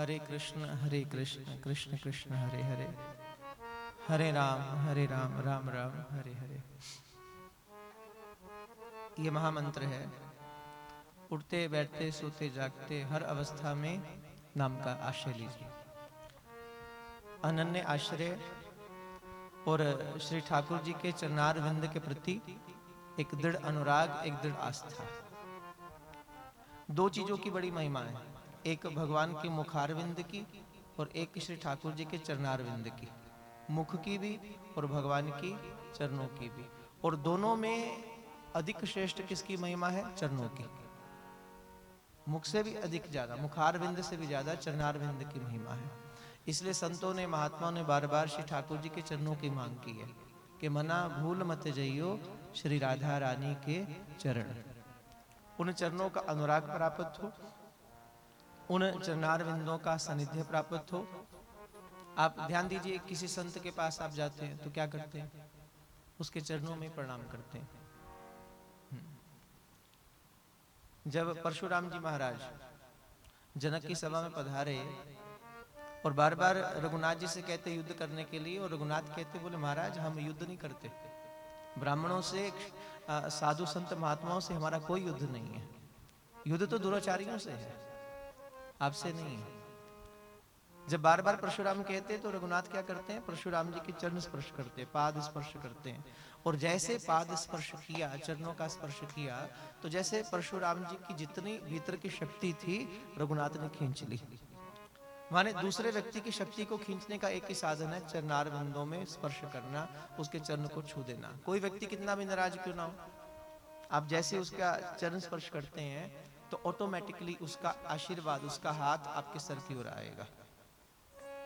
हरे कृष्ण कृष्ण कृष्ण हरे हरे, हरे राम राम राम हरे हरे। ये महामंत्र है। उठते बैठते सोते जागते हर अवस्था में नाम का आश्रय लीजिए। अनन्य आश्रय और श्री ठाकुर जी के चरणार विंद के प्रति एक दृढ़ अनुराग, एक दृढ़ आस्था। दो चीजों की बड़ी महिमा है, एक भगवान के मुखारविंद की और एक श्री ठाकुर जी के चरणार विंद की। मुख की भी और भगवान की चरणों की भी। और दोनों में अधिक श्रेष्ठ किसकी महिमा है? चरणों की। मुख से भी अधिक ज्यादा, मुखार विंद से भी ज्यादा चरणार विंद की महिमा है। इसलिए संतों ने, महात्माओं ने बार बार श्री ठाकुर जी के चरणों की मांग की है कि मना भूल मत जइयो श्री राधा रानी के चरण। उन चरणों का अनुराग प्राप्त हो, उन चरणार विंदों का सानिध्य प्राप्त हो। आप ध्यान दीजिए, किसी संत के पास आप जाते हैं तो क्या करते हैं? उसके चरणों में प्रणाम करते हैं। जब परशुराम जी महाराज जनक की सभा में पधारे और बार बार रघुनाथ जी से कहते युद्ध करने के लिए, और रघुनाथ कहते बोले महाराज हम युद्ध नहीं करते, ब्राह्मणों से, साधु संत महात्माओं से हमारा कोई युद्ध नहीं है, युद्ध तो दुराचारियों से है, आपसे नहीं है। जब बार बार परशुराम कहते तो रघुनाथ क्या करते हैं? परशुराम जी के चरण स्पर्श करते, पाद स्पर्श करते हैं। और जैसे पाद स्पर्श किया, चरणों का स्पर्श किया, तो जैसे परशुराम जी की जितनी भीतर की शक्ति थी रघुनाथ ने खींच ली। माने दूसरे व्यक्ति की शक्ति को खींचने का एक ही साधन है, चरणार बिंदों में स्पर्श करना, उसके चरण को छू देना। कोई व्यक्ति कितना भी नाराज क्यों ना हो, आप जैसे उसका चरण स्पर्श करते हैं तो ऑटोमेटिकली उसका आशीर्वाद, उसका हाथ आपके सर की ओर आएगा,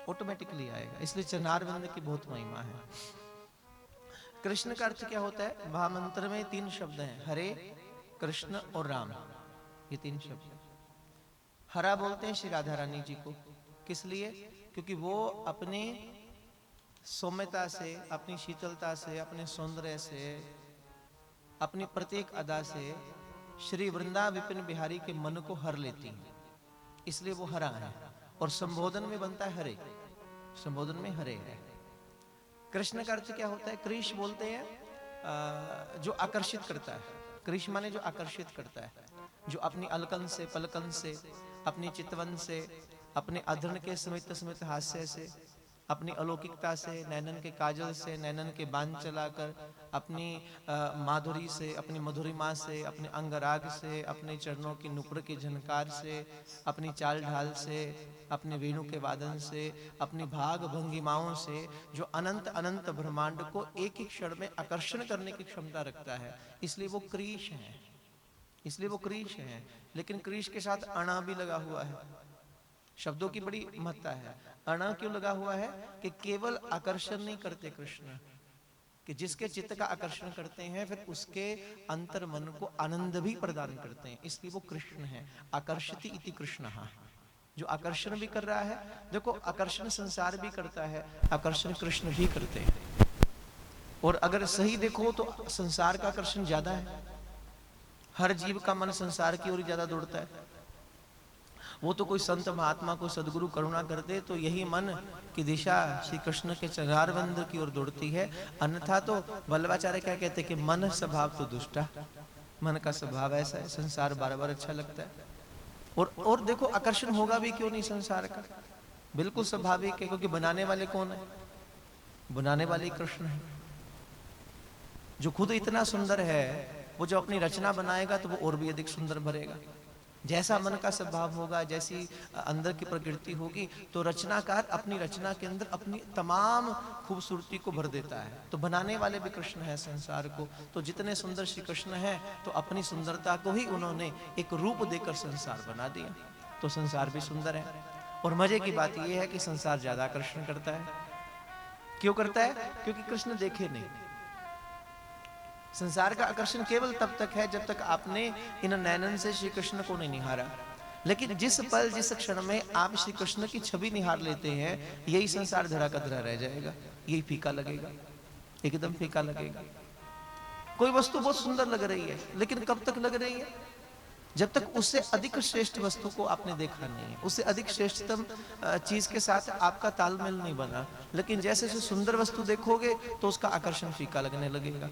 ऑटोमेटिकली आएगा। इसलिए चरणार बिंद की बहुत महिमा है। कृष्ण का अर्थ क्या होता है? महामंत्र में 3 शब्द हैं, हरे, कृष्ण और राम, ये 3 शब्द। हरा बोलते हैं श्री राधा रानी जी को, किस लिए? क्योंकि वो अपने सौम्यता से, अपनी शीतलता से, अपने सौंदर्य से, अपनी प्रत्येक अदा से श्री वृंदा विपिन बिहारी के मन को हर लेती हैं, इसलिए वो हरा है। और संबोधन में बनता है हरे, संबोधन में हरे है। कृष्ण का अर्थ क्या होता है? कृष बोलते हैं जो आकर्षित करता है। कृष माने जो आकर्षित करता है, जो अपनी अलकन से, पलकन से, अपनी चितवन से, अपने अधरण के समित समित हास्य से, अपनी अलौकिकता से, नैनन के काजल से, नैनन के बांध चलाकर, अपनी माधुरी से, अपनी मधुरिमा से, अपने अंगराग से, अपने चरणों की नुपुर की झनकार से, अपनी चाल ढाल से, अपने वेणु के वादन से, अपनी भाग भंगिमाओं से, जो अनंत अनंत ब्रह्मांड को एक ही क्षण में आकर्षण करने की क्षमता रखता है, इसलिए वो क्रीश है, इसलिए वो क्रीश है। लेकिन क्रीश के साथ अणा भी लगा हुआ है। शब्दों की बड़ी महत्ता है। अणा क्यों लगा हुआ है? कि केवल आकर्षण नहीं करते कृष्ण, कि जिसके चित्त का आकर्षण करते हैं फिर उसके अंतर मन को आनंद भी प्रदान करते हैं, इसलिए वो कृष्ण है। आकर्षति इति कृष्णः, जो आकर्षण भी कर रहा है। देखो, आकर्षण संसार भी करता है, आकर्षण कृष्ण भी करते हैं। और अगर सही देखो तो संसार का आकर्षण ज्यादा है। हर जीव का मन संसार की ओर ज्यादा दौड़ता है। वो तो कोई संत महात्मा, कोई सदगुरु करुणा करते तो यही मन की दिशा श्री कृष्ण के चरणारविंद की ओर दौड़ती है। अन्यथा तो वल्लभाचार्य क्या कहते हैं कि मन स्वभाव तो दुष्टा, मन का स्वभाव ऐसा है, संसार बार बार अच्छा लगता है। और देखो, आकर्षण होगा भी क्यों नहीं संसार का? बिल्कुल स्वाभाविक है, क्योंकि बनाने वाले कौन है? बनाने वाले कृष्ण है, जो खुद इतना सुंदर है। वो जो अपनी रचना बनाएगा तो वो और भी अधिक सुंदर भरेगा। जैसा मन का स्वभाव होगा, जैसी अंदर की प्रकृति होगी, तो रचनाकार अपनी रचना के अंदर अपनी तमाम खूबसूरती को भर देता है। तो बनाने वाले भी कृष्ण है संसार को। तो जितने सुंदर श्री कृष्ण है, तो अपनी सुंदरता को ही उन्होंने एक रूप देकर संसार बना दिया। तो संसार भी सुंदर है। और मजे की बात यह है कि संसार ज्यादा आकर्षण करता है। क्यों करता है? क्योंकि कृष्ण देखे नहीं। संसार का आकर्षण केवल तब तक है जब तक आपने इन नैनन से श्री कृष्ण को नहीं निहारा। लेकिन जिस पल, जिस क्षण में आप श्री कृष्ण की छवि निहार लेते हैं, यही संसार धरा का धरा रह जाएगा, यही फीका लगेगा, एकदम फीका लगेगा। कोई वस्तु बहुत सुंदर लग रही है, लेकिन कब तक लग रही है? जब तक उससे अधिक श्रेष्ठ वस्तु को आपने देखा नहीं है, उससे अधिक श्रेष्ठतम चीज के साथ आपका तालमेल नहीं बना। लेकिन जैसे जैसे सुंदर वस्तु देखोगे तो उसका आकर्षण फीका लगने लगेगा।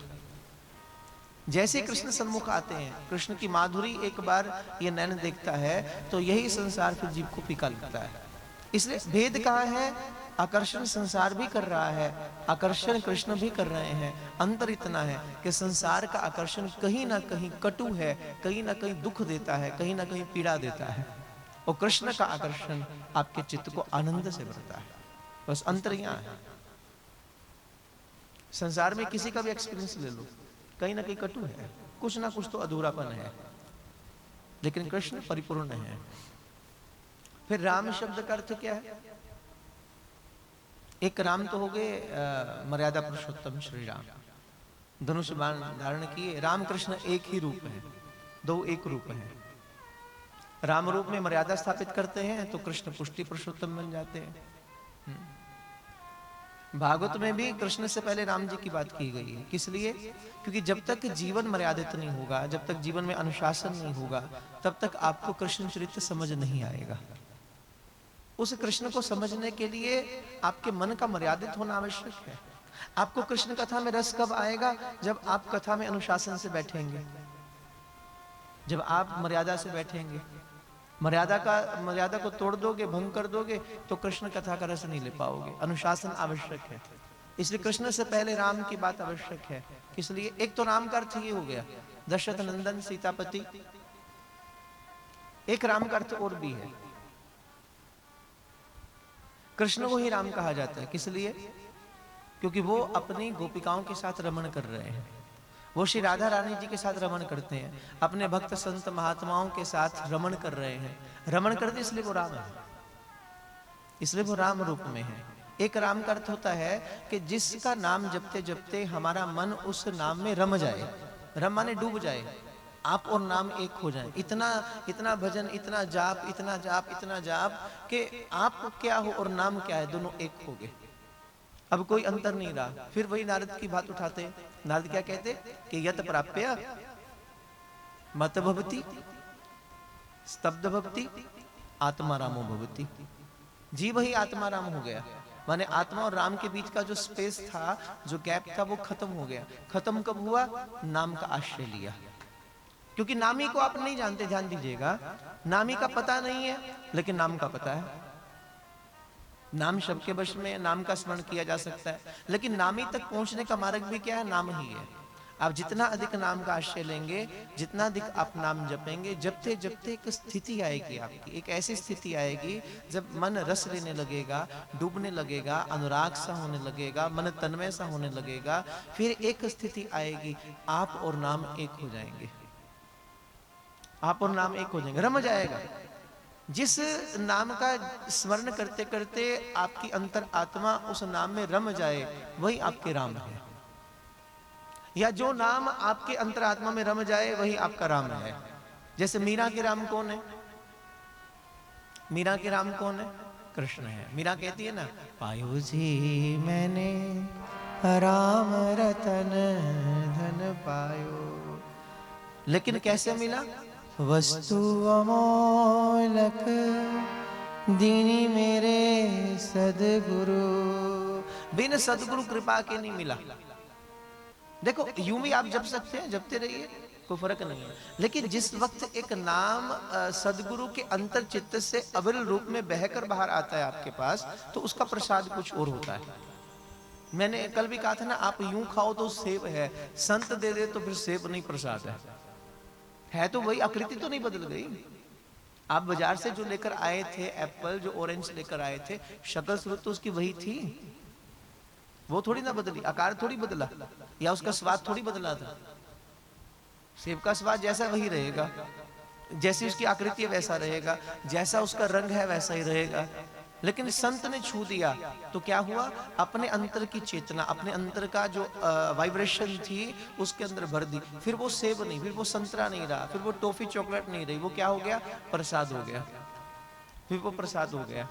जैसे कृष्ण सन्मुख आते हैं, कृष्ण की माधुरी एक बार ये नैन देखता है तो यही संसार फिर जीव को फीका लगता है। इसलिए भेद कहाँ है? आकर्षण संसार भी कर रहा है, आकर्षण कृष्ण भी कर रहे हैं। अंतर इतना है कि संसार का आकर्षण कहीं ना कहीं कटु है, कहीं ना कहीं दुख देता है, कहीं ना कहीं पीड़ा देता है, और कृष्ण का आकर्षण आपके चित्त को आनंद से भरता है। बस अंतर यहाँ है। संसार में किसी का भी एक्सपीरियंस ले लो, कहीं ना कहीं कटु है, कुछ ना कुछ तो अधूरापन है, लेकिन कृष्ण परिपूर्ण है। फिर राम शब्द का अर्थ क्या है? एक राम तो हो गए मर्यादा पुरुषोत्तम श्री राम, धनुष बाण धारण किए। राम कृष्ण एक ही रूप है, दो एक रूप है। राम रूप में मर्यादा स्थापित करते हैं तो कृष्ण पुष्टि पुरुषोत्तम बन जाते हैं। भागवत में भी कृष्ण से पहले राम जी की बात की गई है। किस लिए? क्योंकि जब तक जीवन मर्यादित नहीं होगा, जब तक जीवन में अनुशासन नहीं होगा, तब तक आपको कृष्ण चरित्र समझ नहीं आएगा। उस कृष्ण को समझने के लिए आपके मन का मर्यादित होना आवश्यक है। आपको कृष्ण कथा में रस कब आएगा? जब आप कथा में अनुशासन से बैठेंगे, जब आप मर्यादा से बैठेंगे। मर्यादा को तोड़ दोगे, भंग कर दोगे तो कृष्ण कथा का रस नहीं ले पाओगे। अनुशासन आवश्यक है, इसलिए कृष्ण से पहले राम की बात आवश्यक है। इसलिए एक तो राम का अर्थ ये हो गया, दशरथ नंदन सीतापति। एक राम का अर्थ और भी है, कृष्ण को ही राम कहा जाता है। किस लिए? क्योंकि वो अपनी गोपिकाओं के साथ रमण कर रहे हैं, वो श्री राधा रानी जी के साथ रमण करते हैं, अपने भक्त संत महात्माओं के साथ रमण कर रहे हैं। रमण करते इसलिए वो राम है, इसलिए वो राम रूप में है। एक राम का अर्थ होता है कि जिसका नाम जपते जपते हमारा मन उस नाम में रम जाए। रम माने डूब जाए, आप और नाम एक हो जाए। इतना इतना भजन, इतना जाप, इतना जाप, इतना जाप कि आप क्या हो और नाम क्या है, दोनों एक हो गए। अब कोई अंतर नहीं रहा। फिर वही नारद की बात उठाते। नारद क्या कहते कि यत प्राप्य मत भवति स्तब्ध भक्ति आत्मा रामो भवति। जीव ही आत्मा राम हो गया, माने आत्मा और राम के बीच का जो स्पेस था, जो गैप था, वो खत्म हो गया। खत्म कब हुआ? नाम का आश्रय लिया। क्योंकि नामी को आप नहीं जानते, ध्यान दीजिएगा, नामी का पता नहीं है लेकिन नाम का पता है। नाम शब्द के वश में, नाम का स्मरण किया जा सकता है, लेकिन नामी तक पहुंचने का मार्ग भी क्या है? नाम ही है। आप जितना अधिक नाम का आश्रय लेंगे, जितना अधिक आप नाम जपेंगे, जपते जपते एक स्थिति आएगी आपकी, एक ऐसी स्थिति आएगी जब मन रस लेने लगेगा, डूबने लगेगा, अनुराग सा होने लगेगा, मन तन्मय सा होने लगेगा। फिर एक स्थिति आएगी, आप और नाम एक हो जाएंगे, आप और नाम एक हो जाएंगे, रम जाएगा। जिस नाम का स्मरण करते करते आपकी अंतर आत्मा उस नाम में रम जाए, वही आपके राम है। या जो नाम आपके अंतर आत्मा में रम जाए, वही आपका राम है। जैसे मीरा के राम कौन है? मीरा के राम कौन है? कृष्ण है। मीरा कहती है ना, पायो जी मैंने राम रतन धन पायो। लेकिन कैसे मिला? वस्तु अमोलक दीनी मेरे सदगुरु। बिन सदगुरु कृपा के नहीं मिला। देखो, यूं भी आप जप सकते हैं, जपते रहिए, कोई फर्क नहीं है। लेकिन जिस वक्त एक नाम सदगुरु के अंतर चित्त से अविरल रूप में बहकर बाहर आता है आपके पास, तो उसका प्रसाद कुछ और होता है। मैंने कल भी कहा था ना, आप यूं खाओ तो सेब है, संत दे दे तो फिर सेब नहीं, प्रसाद है तो वही, आकृति तो नहीं बदल गई। आप बाजार से जो लेकर आए थे एप्पल, जो ऑरेंज लेकर आए थे, शक्ल सूरत तो उसकी वही थी, वो थोड़ी ना बदली, आकार थोड़ी बदला, या उसका स्वाद थोड़ी बदला था। सेब का स्वाद जैसा वही रहेगा, जैसी उसकी आकृति है वैसा रहेगा, जैसा उसका रंग है वैसा ही रहेगा। लेकिन संत ने छू दिया तो क्या हुआ? अपने अंतर की चेतना, अपने अंतर का जो वाइब्रेशन थी उसके अंदर भर दी। फिर वो सेब नहीं, फिर वो संतरा नहीं रहा, फिर वो टॉफी चॉकलेट नहीं रही, वो क्या हो गया? प्रसाद हो गया। फिर वो प्रसाद हो गया।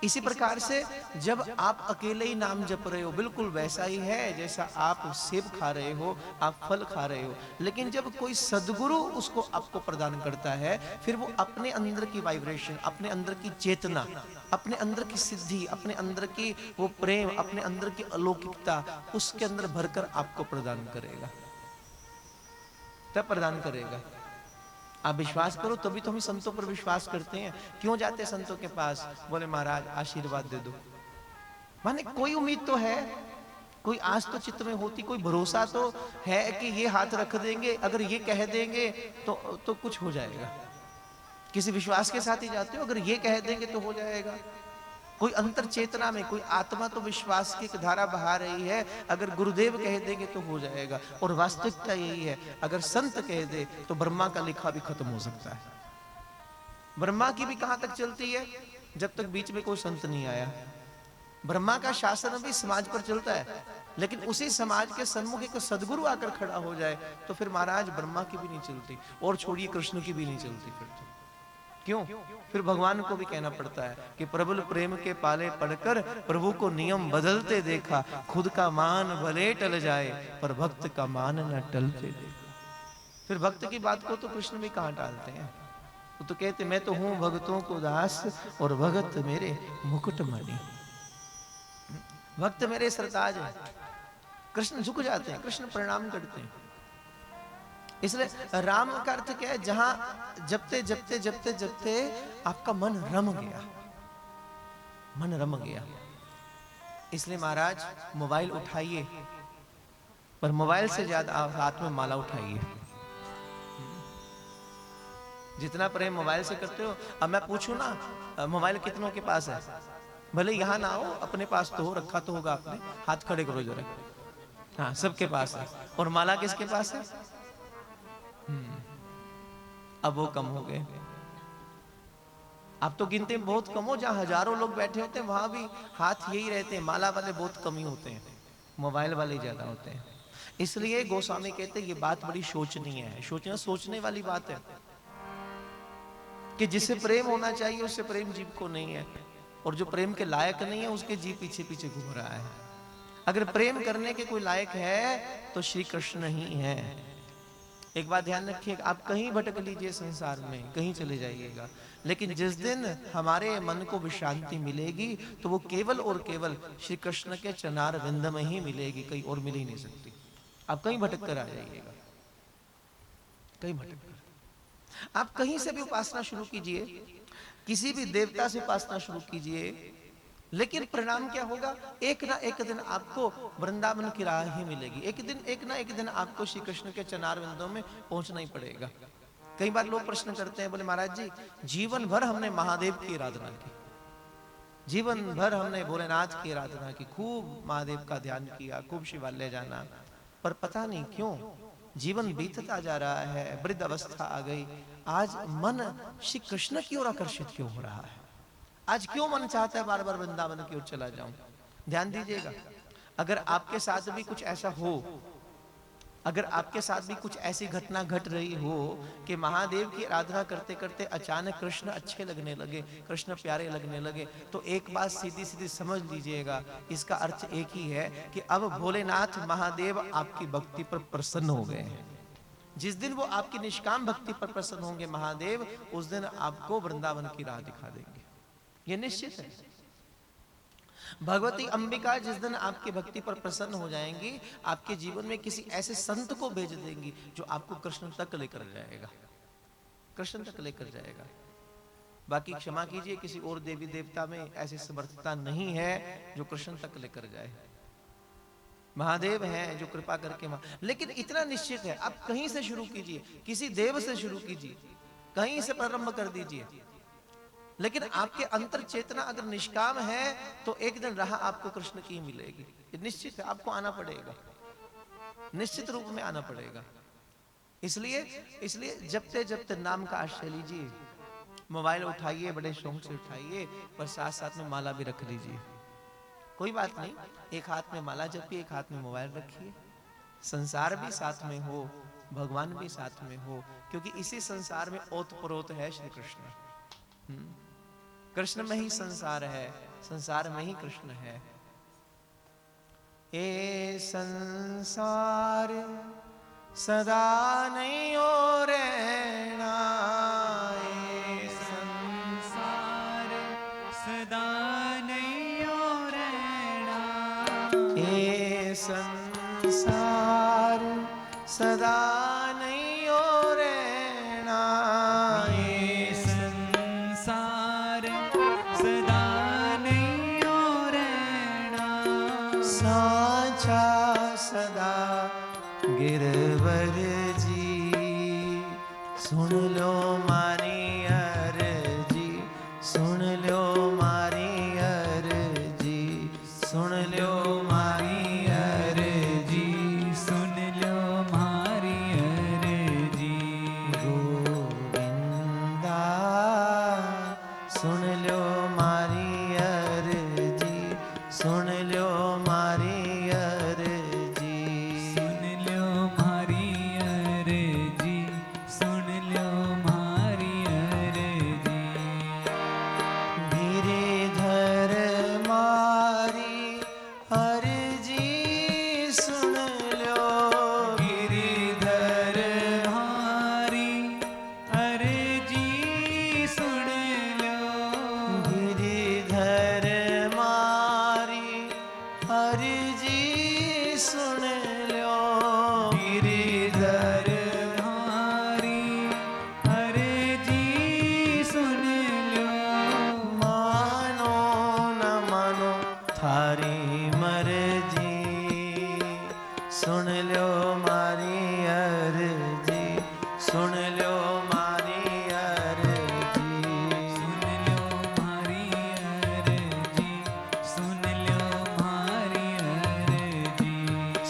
इसी प्रकार से जब आप अकेले ही नाम जप रहे हो, बिल्कुल वैसा ही है जैसा आप सेब खा रहे हो, आप फल खा रहे हो। लेकिन जब कोई सद्गुरु उसको आपको प्रदान करता है, फिर वो अपने अंदर की वाइब्रेशन, अपने अंदर की चेतना, अपने अंदर की सिद्धि, अपने अंदर की वो प्रेम, अपने अंदर की अलौकिकता उसके अंदर भरकर आपको प्रदान करेगा, तब प्रदान करेगा। आप विश्वास करो, तभी तो हम संतों पर विश्वास करते हैं। क्यों जाते हैं संतों के पास? बोले महाराज आशीर्वाद दे दो। माने कोई उम्मीद तो है, कोई आस तो चित्त में होती, कोई भरोसा तो है कि ये हाथ रख देंगे, अगर ये कह देंगे तो कुछ हो जाएगा। किसी विश्वास के साथ ही जाते हो, अगर ये कह देंगे तो हो जाएगा। कोई अंतर चेतना में कोई आत्मा तो विश्वास की एक धारा बहा रही है, अगर गुरुदेव कह देंगे तो हो जाएगा। और वास्तविकता यही है, अगर संत कह दे तो ब्रह्मा का लिखा भी खत्म हो सकता है। ब्रह्मा की भी कहां तक चलती है? जब तक बीच में कोई संत नहीं आया। ब्रह्मा का शासन भी समाज पर चलता है, लेकिन उसी समाज के सन्मुख एक सदगुरु आकर खड़ा हो जाए तो फिर महाराज ब्रह्मा की भी नहीं चलती, और छोड़िए कृष्ण की भी नहीं चलती। फिर तो क्यों? फिर भगवान को भी कहना पड़ता है कि प्रबल प्रेम के पाले पड़कर प्रभु को नियम बदलते देखा, खुद का मान भले टल जाए पर भक्त का मान न टलते देखा। फिर भक्त की बात को तो कृष्ण भी कहां टालते हैं। वो तो कहते मैं तो हूं भक्तों को दास और भगत मेरे मुकुट मणि। भक्त मेरे सरताज है। कृष्ण झुक जाते हैं, कृष्ण प्रणाम करते हैं। इसलिए राम का अर्थ क्या है? जहां जपते जपते जपते जपते आपका मन रम गया, मन रम गया। इसलिए महाराज मोबाइल उठाइए, पर मोबाइल से ज्यादा आप हाथ में माला उठाइए। जितना प्रेम मोबाइल से करते हो, अब मैं पूछूं ना मोबाइल कितनों के पास है? भले यहां ना हो, अपने पास तो हो, रखा तो होगा आपने। हाथ खड़े करो जरा। हाँ, सबके पास है। और माला किसके पास है? अब वो कम हो गए। अब तो गिनते में बहुत कम हो, जहां हजारों लोग बैठे होते हैं वहां भी हाथ यही रहते हैं। माला वाले बहुत कम ही होते हैं, मोबाइल वाले ज्यादा होते हैं। इसलिए गोस्वामी कहते हैं ये बात बड़ी शोचनीय है। सोचने वाली बात है कि जिससे प्रेम होना चाहिए उससे प्रेम जीव को नहीं है, और जो प्रेम के लायक नहीं है उसके जीव पीछे पीछे घूम रहा है। अगर प्रेम करने के कोई लायक है तो श्री कृष्ण ही है। एक बात ध्यान रखिए, आप कहीं भटक लीजिए संसार में, कहीं चले जाइएगा, लेकिन जिस दिन हमारे मन को विश्रांति मिलेगी तो वो केवल और केवल श्री कृष्ण के चनार विंद में ही मिलेगी, कहीं और मिल ही नहीं सकती। आप कहीं भटक कर आ जाइएगा, कहीं भटक कर। आप कहीं से भी उपासना शुरू कीजिए, किसी भी देवता से उपासना शुरू कीजिए, लेकिन परिणाम क्या होगा? एक ना एक दिन आपको वृंदावन की राह ही मिलेगी। एक ना एक दिन आपको श्री कृष्ण के चनार विंदों में पहुंचना ही पड़ेगा। कई बार लोग प्रश्न करते हैं, बोले महाराज जी जीवन भर हमने महादेव की आराधना की, जीवन भर हमने भोलेनाथ की आराधना की, खूब महादेव का ध्यान किया, खूब शिवालय जाना, पर पता नहीं क्यों जीवन बीतता जा रहा है, वृद्ध अवस्था आ गई, आज मन श्री कृष्ण की ओर आकर्षित क्यों हो रहा है? आज क्यों मन चाहता है बार बार वृंदावन की ओर चला जाऊं? ध्यान दीजिएगा, अगर आपके साथ भी कुछ ऐसा हो, अगर आपके साथ भी कुछ ऐसी घटना घट रही हो कि महादेव की आराधना करते करते अचानक कृष्ण अच्छे लगने लगे, कृष्ण प्यारे लगने लगे, तो एक बात सीधी सीधी समझ लीजिएगा, इसका अर्थ एक ही है कि अब भोलेनाथ महादेव आपकी भक्ति पर प्रसन्न हो गए हैं। जिस दिन वो आपकी निष्काम भक्ति पर प्रसन्न होंगे महादेव, उस दिन आपको वृंदावन की राह दिखा देंगे, ये निश्चित है। भगवती अंबिका जिस दिन आपकी भक्ति पर प्रसन्न हो जाएंगी, आपके जीवन में किसी ऐसे संत को भेज देंगी जो आपको कृष्ण तक लेकर जाएगा, कृष्ण तक लेकर जाएगा। बाकी क्षमा कीजिए, किसी और देवी देवता में ऐसी समर्थता नहीं है जो कृष्ण तक लेकर जाए। महादेव हैं जो कृपा करके लेकिन इतना निश्चित है, आप कहीं से शुरू कीजिए, किसी देव से शुरू कीजिए, कहीं से प्रारंभ कर दीजिए, लेकिन आपके अंतर चेतना अगर निष्काम है तो एक दिन राह आपको कृष्ण की मिलेगी। ये निश्चित है, आपको आना पड़ेगा, निश्चित रूप में आना पड़ेगा। इसलिए जपते जपते नाम का आश्रय लीजिए। मोबाइल उठाइए, बड़े शौक से उठाइए, पर साथ साथ में माला भी रख लीजिए। कोई बात नहीं, एक हाथ में माला जपिए, एक हाथ में मोबाइल रखिए। संसार भी साथ में हो, भगवान भी साथ में हो, क्योंकि इसी संसार में ओत प्रोत है श्री कृष्ण। कृष्ण में ही संसार है, संसार में ही कृष्ण है। ए संसार सदा नहीं हो रहना, ए संसार सदा नहीं हो रहना, ए संसार सदा नहीं हो रहना, ये संसार सदा नहीं हो रहना, साचा सदा गिरवर जी, सुन लो मारी अर्जी, सुन लो मारी अर्जी, सुन लो मारी अर्जी, सुन लो मारी अर्जी, गोविंदा सुन लो मारी अर्जी, सुन लो मारी अर्जी, सुन लो मारी अर्जी, सुन लो मारी अर्जी, गिरिधर मारी अर्जी सुन लो, गिरिधर हारी अर्जी सुन लो, गिरिधर मारी अर्जी सुन लो, गिरिधर हारी अर्जी सुन लो, मानो न मानो थारी मर्जी, सुन लो मारी अर्जी, सुन लो मारी अर्जी, सुन लो मारी अर्जी, सुन लो मारी अर्जी,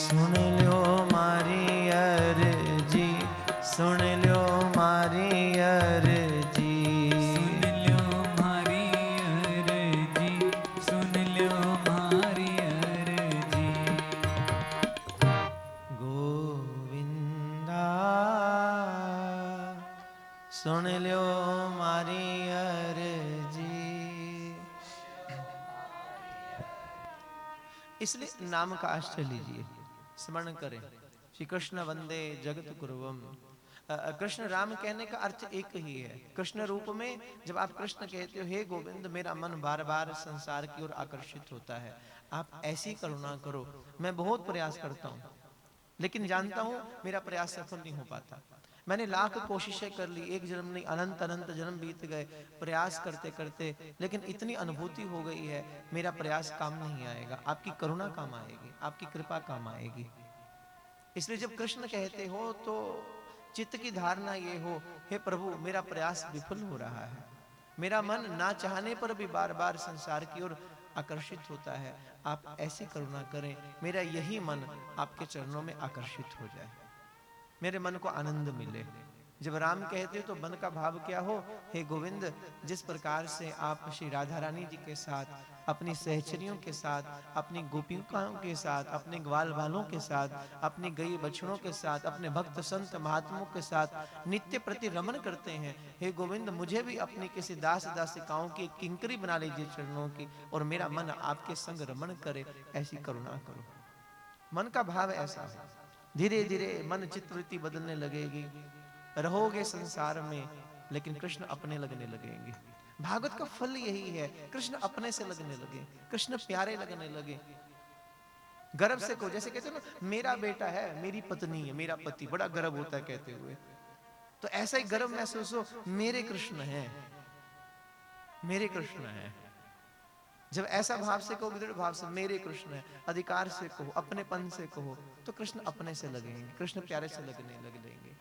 सुन लो मारी अर्जी, सुन लो मारी अर्जी, सुन लो मारी अर्जी, सुन लो मारी अर्जी, गोविंदा सुन लो मारी अर्जी। इसलिए नाम का आश्रय लीजिए, स्मरण करें, श्री कृष्ण वंदे जगत गुरुवम। कृष्ण राम कहने का अर्थ एक ही है। कृष्ण रूप में जब आप कृष्ण कहते हो, हे गोविंद मेरा मन बार बार संसार की ओर आकर्षित होता है, आप ऐसी करुणा करो। मैं बहुत प्रयास करता हूँ लेकिन जानता हूँ मेरा प्रयास सफल नहीं हो पाता। मैंने लाख कोशिशें कर ली, एक जन्म नहीं अनंत अनंत जन्म बीत गए प्रयास करते करते, लेकिन इतनी अनुभूति हो गई है मेरा प्रयास काम नहीं आएगा। आपकी करुणा काम आएगी, आपकी कृपा काम आएगी। इसलिए जब कृष्ण कहते हो तो चित्त की धारणा ये हो, हे प्रभु मेरा प्रयास विफल हो रहा है, मेरा मन ना चाहने पर भी बार बार संसार की ओर आकर्षित होता है, आप ऐसी करुणा करें मेरा यही मन आपके चरणों में आकर्षित हो जाए, मेरे मन को आनंद मिले। जब राम कहते हो तो मन का भाव क्या हो, हे गोविंद जिस प्रकार से आप श्री राधा रानी जी के साथ, अपनी सहचरियों के साथ, अपनी गोपिकाओं के साथ, अपने ग्वाल बालों के साथ, अपनी गई बछड़ों के साथ, अपने भक्त संत महात्माओं के साथ नित्य प्रति रमन करते हैं, हे गोविंद मुझे भी अपनी किसी दास दासिकाओं की किंकरी बना लीजिए चरणों की, और मेरा मन आपके संग रमन करे, ऐसी करुणा करो। मन का भाव ऐसा हो, धीरे धीरे मन चित्तवृत्ति बदलने लगेगी, रहोगे संसार में लेकिन कृष्ण अपने लगने लगेंगे। भागवत का फल यही है, कृष्ण अपने से लगने लगे, कृष्ण प्यारे लगने लगे। गर्व से को, जैसे कहते हो ना मेरा बेटा है, मेरी पत्नी है, मेरा पति, बड़ा गर्व होता है कहते हुए, तो ऐसा ही गर्व महसूस हो, मेरे कृष्ण है, मेरे कृष्ण है। जब ऐसा भाव से कहो, विदृढ़ भाव से मेरे कृष्ण है, अधिकार से कहो, अपनेपन से कहो, तो कृष्ण अपने से लगेंगे, कृष्ण प्यारे से लगने लगेंगे।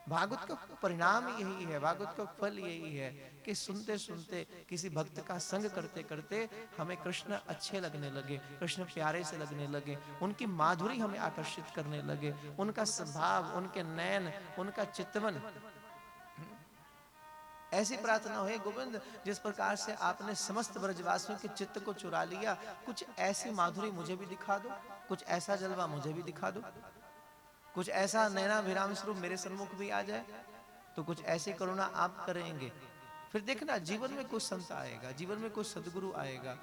भागवत का परिणाम यही है, भागवत का फल यही है कि सुनते सुनते, किसी भक्त का संग करते करते हमें कृष्ण अच्छे लगने लगे, कृष्ण प्यारे से लगने लगे, उनकी माधुरी हमें आकर्षित करने लगे, उनका स्वभाव, उनके नयन, उनका चितवन। ऐसी प्रार्थना हो, हे गोविंद जिस प्रकार से आपने समस्त ब्रजवासियों के चित्त को चुरा लिया, कुछ ऐसी माधुरी मुझे भी दिखा दो, कुछ ऐसा जलवा मुझे भी दिखा दो, कुछ ऐसा नैना विराम स्वरूप मेरे सम्मुख भी आ जाए, तो कुछ ऐसी करुणा आप करेंगे फिर देखना जीवन में कोई संत आएगा, जीवन में कोई सदगुरु आएगा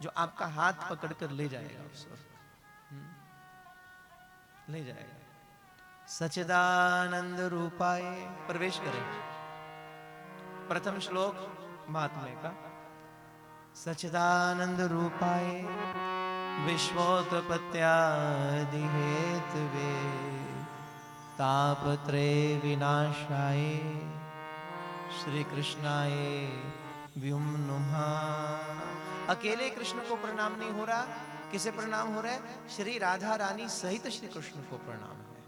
जो आपका हाथ पकड़कर ले जाएगा उस ओर, ले जाएगा। सच्चिदानंद रूपाय, प्रवेश करें। प्रथम श्लोक महात्म्य का। सच्चिदानंद रूपाय विश्वोत्पत्त्यादि हेतवे तापत्रय विनाशाय श्री कृष्णाय व्युम नुमः। अकेले कृष्ण को प्रणाम नहीं हो रहा, किसे प्रणाम हो रहा है? श्री राधा रानी सहित श्री कृष्ण को प्रणाम है।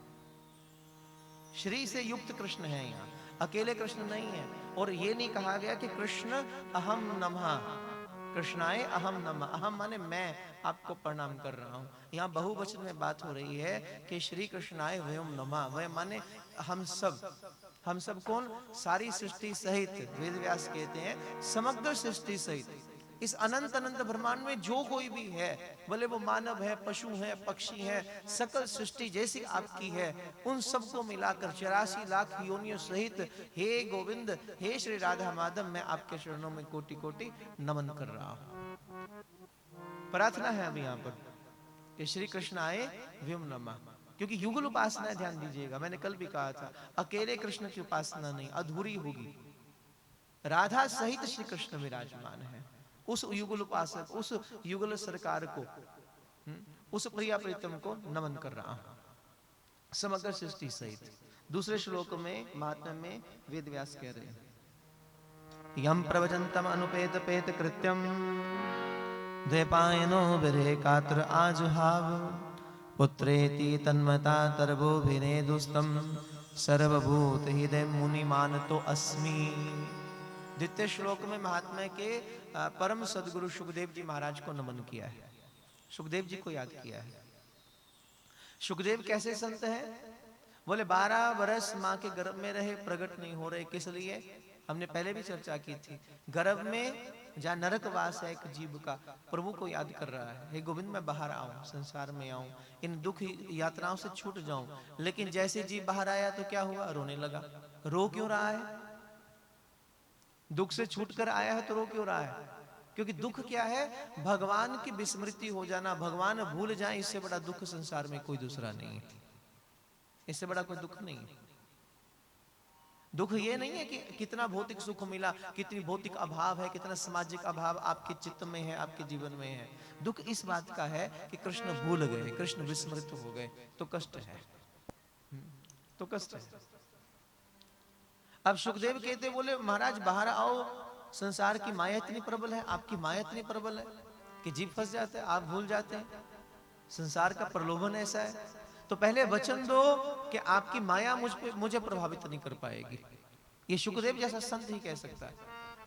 श्री से युक्त कृष्ण है यहाँ, अकेले कृष्ण नहीं है। और ये नहीं कहा गया कि कृष्ण अहम नमः, कृष्णाय अहम नमः। अहम माने मैं आपको प्रणाम कर रहा हूं। यहाँ बहुवचन में बात हो रही है कि श्री कृष्णाय वयम नमः। वह माने हम सब। हम सब कौन? सारी सृष्टि सहित। वेद व्यास कहते हैं समग्र सृष्टि सहित इस अनंत अनंत ब्रह्मांड में जो कोई भी है, भले वो मानव है, पशु है, पक्षी है, सकल सृष्टि जैसी आपकी है, उन सबको मिलाकर 84 लाख योनियों सहित हे गोविंद, हे श्री राधा माधव, मैं आपके चरणों में कोटि कोटि नमन कर रहा हूं। प्रार्थना है अभी यहाँ पर कि श्री कृष्ण आए व्योम नमः। क्योंकि युगल उपासना, ध्यान दीजिएगा, मैंने कल भी कहा था अकेले कृष्ण की उपासना नहीं, अधूरी होगी। राधा सहित श्री कृष्ण विराजमान है। उस युगल उपासक, उस युगल सरकार को, उस प्रिया प्रीतम को नमन कर रहा हूं समग्र सृष्टि सहित। दूसरे श्लोक में महात्म्य में वेद व्यास कह रहे हैं यम प्रवचंतम अनुपेत पेत कृत्यम द्वैपायनो विरहे कात्र आजुहाव पुत्रेति तन्मता तरवोभिनेदुस्तम सर्वभूत हृदय मुनि मानतो अस्मि। द्वितीय श्लोक में महात्मा के परम सदगुरु सुखदेव जी महाराज को नमन किया है, सुखदेव जी को याद किया है। सुखदेव कैसे संत है? बोले 12 वर्ष माँ के गर्भ में रहे, प्रकट नहीं हो रहे। किस लिए? हमने पहले भी चर्चा की थी। गर्भ में जहाँ नरकवास है एक जीव का, प्रभु को याद कर रहा है, हे गोविंद मैं बाहर आऊं, संसार में आऊं, इन दुख यात्राओं से छूट जाऊं। लेकिन जैसे जीव बाहर आया तो क्या हुआ? रोने लगा। रो क्यों रहा है? दुख से छूटकर आया है तो रो क्यों रहा है? क्योंकि दुख क्या है? भगवान की विस्मृति हो जाना, भगवान भूल जाए, इससे बड़ा दुख संसार में कोई दूसरा नहीं है। इससे बड़ा कोई दुख नहीं है। दुख ये नहीं है कि कितना भौतिक सुख मिला, कितनी भौतिक अभाव है, कितना सामाजिक अभाव आपके चित्त में है, आपके जीवन में है। दुख इस बात का है कि कृष्ण भूल गए, कृष्ण विस्मृत हो गए, तो कष्ट है, तो कष्ट है। अब सुखदेव कहते बोले महाराज बाहर आओ, संसार की माया इतनी प्रबल है, आपकी माया इतनी प्रबल है कि जीव फंस जाते हैं, आप भूल जाते हैं। संसार का प्रलोभन ऐसा है, तो पहले वचन दो कि आपकी माया मुझे प्रभावित नहीं कर पाएगी। ये सुखदेव जैसा संत ही कह सकता है,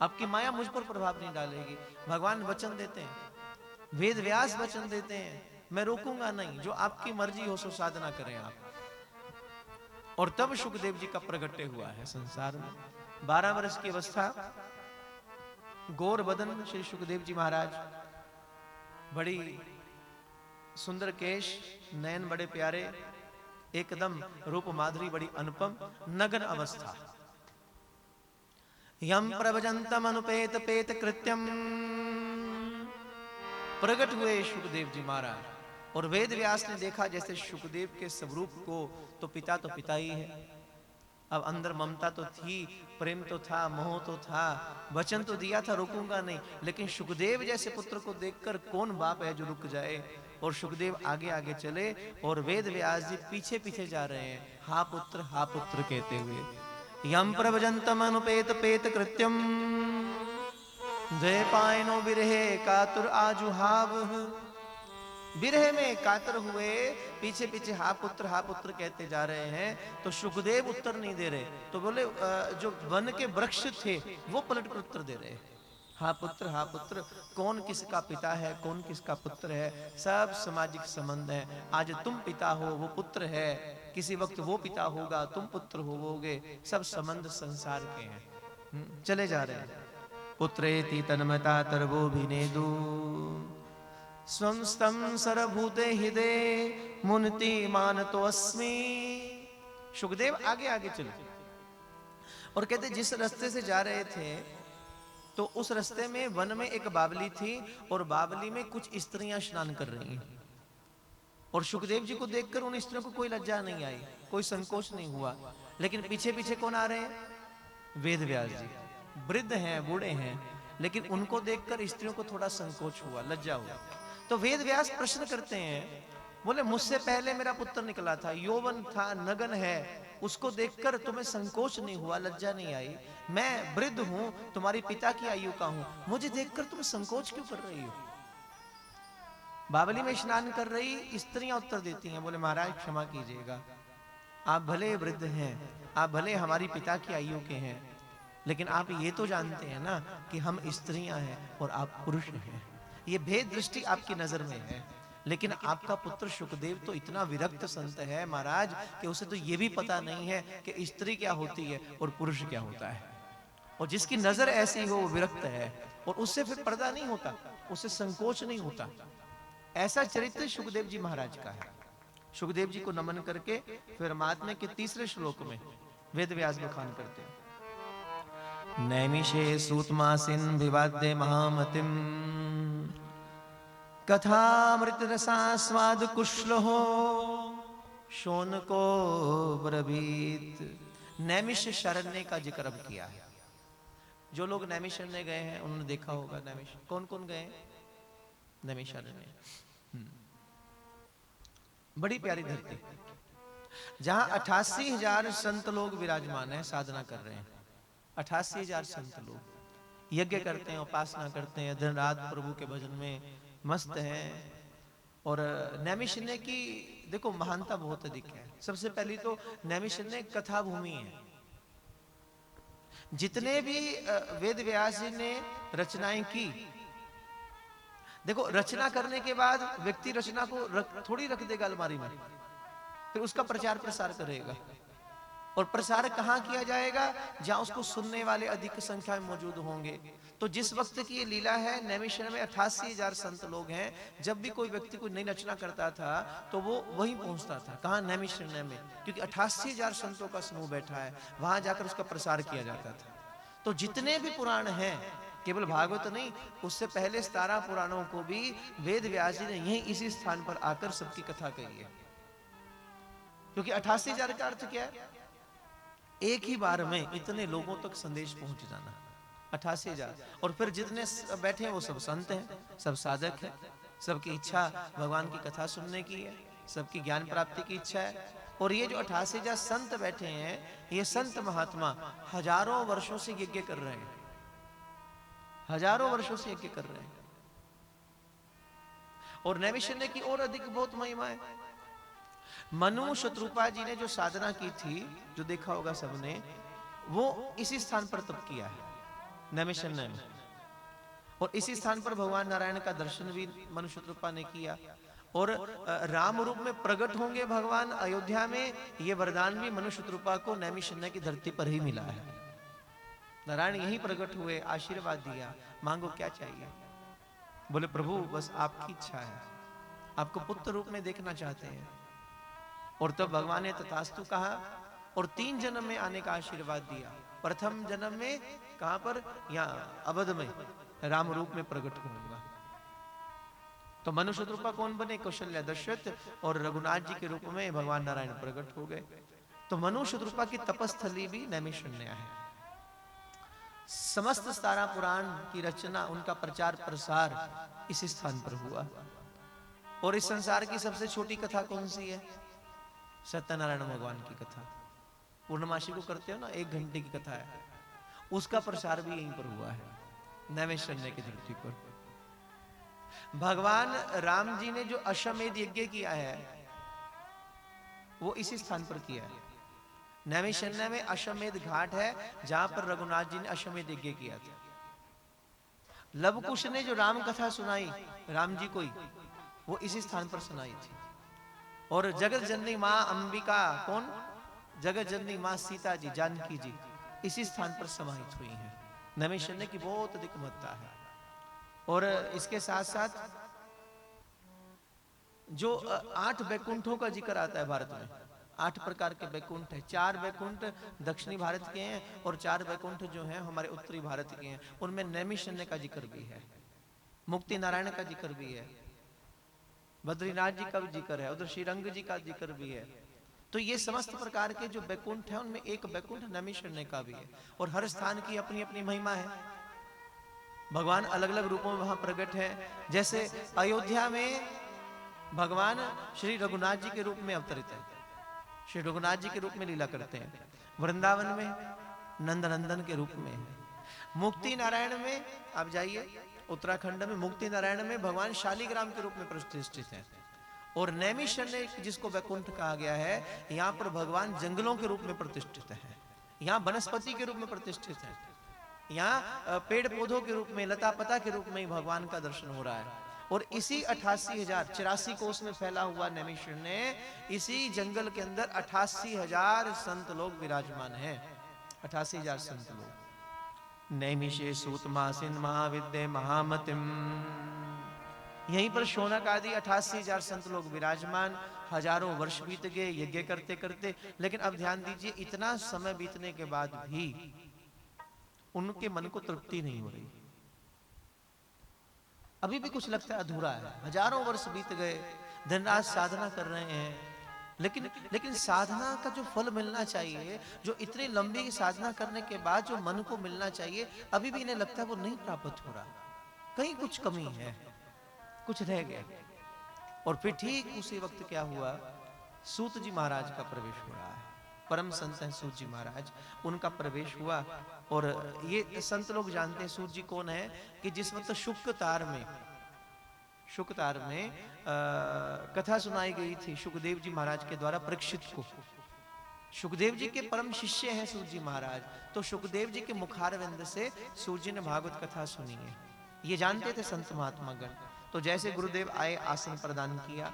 आपकी माया मुझ पर प्रभाव नहीं डालेगी। भगवान वचन देते हैं, वेद व्यास वचन देते हैं, मैं रोकूंगा नहीं, जो आपकी मर्जी हो सो साधना करें आप। और तब सुखदेव जी का प्रगट्य हुआ है संसार में। 12 वर्ष की अवस्था, गौर बदन श्री सुखदेव जी महाराज, बड़ी सुंदर केश, नयन बड़े प्यारे, एकदम रूप माधुरी बड़ी अनुपम, नग्न अवस्था। यम प्रवजंतम अनुपेत पेत कृत्यम, प्रकट हुए सुखदेव जी महाराज। और वेद व्यास ने देखा जैसे सुखदेव के स्वरूप को, तो पिता ही है। अब अंदर ममता तो थी, प्रेम तो था, मोह तो था, वचन तो दिया था रोकूंगा नहीं, लेकिन सुखदेव जैसे पुत्र को देखकर कौन बाप है जो रुक जाए। और सुखदेव आगे आगे चले और वेद व्यास जी पीछे पीछे जा रहे हैं, हा पुत्र कहते हुए। यम प्रवजंतम अनुपेत पेत कृत्यम द्वैपायनो विरहे कातुर आजुहाव। विरह में कातर हुए पीछे पीछे हा पुत्र कहते जा रहे हैं। तो सुखदेव उत्तर नहीं दे रहे, तो बोले जो वन के वृक्ष थे वो पलट कर उत्तर दे रहे, हा पुत्र। कौन किसका पिता है, कौन किसका पुत्र है, सब सामाजिक संबंध है। आज तुम पिता हो, वो पुत्र है, किसी वक्त वो पिता होगा, तुम पुत्र होवोगे, सब संबंध संसार के हैं। चले जा रहे हैं। पुत्रेति तन्मता तरवोभिनेदु स्वंस्तम सर्वभूते हृदय मुनति मानतो अस्मि। सुखदेव आगे आगे चले और कहते जिस रास्ते से जा रहे थे तो उस रास्ते में वन में एक बावली थी और बावली में कुछ स्त्रियां स्नान कर रही हैं। और सुखदेव जी को देखकर उन स्त्रियों को कोई लज्जा नहीं आई, कोई संकोच नहीं हुआ। लेकिन पीछे पीछे कौन आ रहे हैं? वेद व्यास जी। वृद्ध हैं, बूढ़े हैं, लेकिन उनको देखकर स्त्रियों को थोड़ा संकोच हुआ, लज्जा हुआ। तो वेद व्यास प्रश्न करते हैं, बोले मुझसे पहले मेरा पुत्र निकला था, यौवन था, नगन है, उसको देखकर तुम्हें संकोच नहीं हुआ, लज्जा नहीं आई? मैं वृद्ध हूं, तुम्हारी पिता की आयु का हूं, मुझे देखकर तुम संकोच क्यों कर रही हो? बावली में स्नान कर रही स्त्रियां उत्तर देती हैं, बोले महाराज क्षमा कीजिएगा, आप भले वृद्ध हैं, आप भले हमारी पिता की आयु के हैं, लेकिन आप ये तो जानते हैं ना कि हम स्त्रियां हैं और आप पुरुष हैं। ये भेद दृष्टि आपकी नजर में है, लेकिन आपका पुत्र सुखदेव तो इतना विरक्त संत है महाराज कि उसे तो ये भी पता नहीं है कि स्त्री क्या होती है और पुरुष क्या होता है। और जिसकी नजर ऐसी हो वो विरक्त है, और उससे फिर पर्दा नहीं होता, उससे संकोच नहीं होता। ऐसा चरित्र सुखदेव जी महाराज का है। सुखदेव जी को नमन करके फिर महात्म्य के तीसरे श्लोक में वेद व्यास बखान करते हैं। नैमिषे सूतमासिन विवाद्य महामतिम कथामृत रसास्वाद कुशल हो शौनको ब्रवीत। नैमिष शरण्य का जिक्र अब किया है। जो लोग नैमिषारण्य गए हैं उन्होंने देखा होगा नैमिष। कौन कौन गए हैं नैमिषारण्य? बड़ी प्यारी धरती जहां 88,000 संत लोग विराजमान हैं, साधना कर रहे हैं। 88,000 संत लोग यज्ञ करते हैं, उपासना करते हैं, दिन रात प्रभु के भजन में मस्त हैं। और नैमिषारण्य की देखो महानता बहुत अधिक है। सबसे पहली तो नैमिषारण्य कथा भूमि है। जितने भी वेद व्यास जी ने रचनाएं की, देखो रचना करने के बाद व्यक्ति रचना को थोड़ी रख देगा अलमारी में, फिर उसका प्रचार प्रसार करेगा। और प्रसार कहां किया जाएगा? जहां उसको सुनने वाले अधिक संख्या में मौजूद होंगे। तो जिस वक्त की ये लीला है, नैमिषारण्य में 88,000 संत लोग हैं। जब भी कोई व्यक्ति कोई नई रचना करता था तो वो वहीं पहुंचता था। कहां? नैमिषारण्य में, क्योंकि 88,000 संतों का समूह बैठा है, वहां जाकर उसका प्रसार किया जाता था। तो जितने भी पुराण हैं, केवल भागवत नहीं, उससे पहले 17 पुराणों को भी वेद व्यास जी ने यहीं इसी स्थान पर आकर सबकी कथा कही है। क्योंकि 88,000 का अर्थ क्या है? एक ही बार में इतने लोगों तक संदेश पहुंच जाना। 88,000। और फिर जितने बैठे हैं वो सब संत हैं, सब साधक हैं, सबकी इच्छा भगवान की कथा सुनने की है, सबकी ज्ञान प्राप्ति की इच्छा है। और ये जो 88,000 संत बैठे हैं, ये संत महात्मा हजारों वर्षों से यज्ञ कर रहे हैं, हजारों वर्षों से यज्ञ कर रहे हैं। और नैमिषारण्य की और अधिक बहुत महिमा है। मनु शत्रुपा जी ने जो साधना की थी, जो देखा होगा सबने, वो इसी स्थान पर तप किया है, नैमिषारण्य में। और इसी स्थान पर भगवान नारायण का दर्शन भी मनु शत्रुपा ने किया। और राम रूप में प्रकट होंगे भगवान अयोध्या में, ये वरदान भी मनु शत्रुपा को नैमिषारण्य की धरती पर ही मिला है। नारायण यहीं प्रकट हुए, आशीर्वाद दिया, मांगो क्या चाहिए? बोले प्रभु बस आपकी इच्छा है, आपको पुत्र रूप में देखना चाहते हैं। और तब भगवान ने तथास्तु कहा और 3 जन्म में आने का आशीर्वाद दिया। प्रथम जन्म में कहां पर? यहाँ अवध में राम रूप में प्रकट होगा। तो मनु शत्रुपा कौन बने? कौशल्या दशरथ। और रघुनाथ जी के रूप में भगवान नारायण प्रकट हो गए। तो मनु शत्रुपा की तपस्थली भी नैमिषारण्य है। समस्त 17 पुराण की रचना, उनका प्रचार प्रसार इस स्थान पर हुआ। और इस संसार की सबसे छोटी कथा कौन सी है? सत्यनारायण भगवान की कथा। पूर्णमासी को करते हो ना, 1 घंटे की कथा है, उसका प्रसार भी यहीं पर हुआ है, नैमिषारण्य की धरती पर। भगवान राम जी ने जो अश्वमेध यज्ञ किया है, वो इसी स्थान पर किया है। नैमिषारण्य में अश्वमेध घाट है, जहां पर रघुनाथ जी ने अश्वमेध यज्ञ किया था। लवकुश ने जो राम कथा सुनाई राम जी को, वो इसी स्थान पर सुनाई थी। और जगत जननी मां अंबिका, कौन? जगत जननी मां सीता जी, जानकी जी, इसी स्थान पर समाहित हुई हैं। नैमिषारण्य की बहुत अधिक महत्ता है। और इसके साथ साथ जो 8 वैकुंठों का जिक्र आता है भारत में, 8 प्रकार के वैकुंठ है। 4 वैकुंठ दक्षिणी भारत के हैं और 4 वैकुंठ जो हैं हमारे उत्तरी भारत के हैं। उनमें नैमिषण्य का जिक्र भी है, मुक्ति नारायण का जिक्र भी है, बद्रीनाथ जी का भी जिक्र है, उधर श्रीरंग जी का जिक्र भी है। तो ये समस्त प्रकार के जो वैकुंठ हैं उनमें एक वैकुंठ नैमिषण्य का भी है। और हर स्थान की अपनी अपनी महिमा है। भगवान अलग अलग रूपों में वहां प्रकट है। जैसे अयोध्या में भगवान श्री रघुनाथ जी के रूप में अवतरित है, श्री रघुनाथ जी के रूप में लीला करते हैं। वृंदावन में नंदनंदन के रूप में है। मुक्ति नारायण में आप जाइए, उत्तराखंड में मुक्ति नारायण में भगवान शालीग्राम के रूप में प्रतिष्ठित है। और नैमिषण्य जिसको वैकुंठ कहा गया है, यहाँ पर भगवान जंगलों के रूप में प्रतिष्ठित है, यहाँ वनस्पति के रूप में प्रतिष्ठित है, यहाँ पेड़ पौधों के रूप में, लता पता के रूप में भगवान का दर्शन हो रहा है। और इसी 88,084 कोस में फैला हुआ नैमिषण्य, इसी जंगल के अंदर 88,000 संत लोग विराजमान हैं। 88,000 संत लोग। नैमिषे सूत मासिन महाविद्य महामतिम, यहीं पर शौनक आदि 88,000 संत लोग विराजमान। हजारों वर्ष बीत गए यज्ञ करते करते, लेकिन अब ध्यान दीजिए, इतना समय बीतने के बाद भी उनके मन को तृप्ति नहीं हो रही। अभी भी कुछ लगता है अधूरा है। हजारों वर्ष बीत गए, दिन रात साधना कर रहे हैं, लेकिन साधना का जो फल मिलना चाहिए, जो इतनी लंबी साधना करने के बाद जो मन को मिलना चाहिए, अभी भी इन्हें लगता है वो नहीं प्राप्त हो रहा। कहीं कुछ कमी है, कुछ रह गया। और फिर ठीक उसी वक्त क्या हुआ, सूत जी महाराज का प्रवेश हो रहा है। परम संत हैं सूत जी महाराज, उनका प्रवेश हुआ। और ये संत लोग जानते हैं सूत जी कौन है, कि जिस वक्त शुक्तार में कथा सुनाई गई थी सुखदेव जी महाराज के द्वारा परीक्षित को। सुखदेव जी के परम शिष्य हैं सूत जी महाराज, तो सुखदेव जी के मुखारविंद से सूत जी ने भागवत कथा सुनी है। ये जानते थे संत महात्मा गण। तो जैसे गुरुदेव आए, आसन प्रदान किया,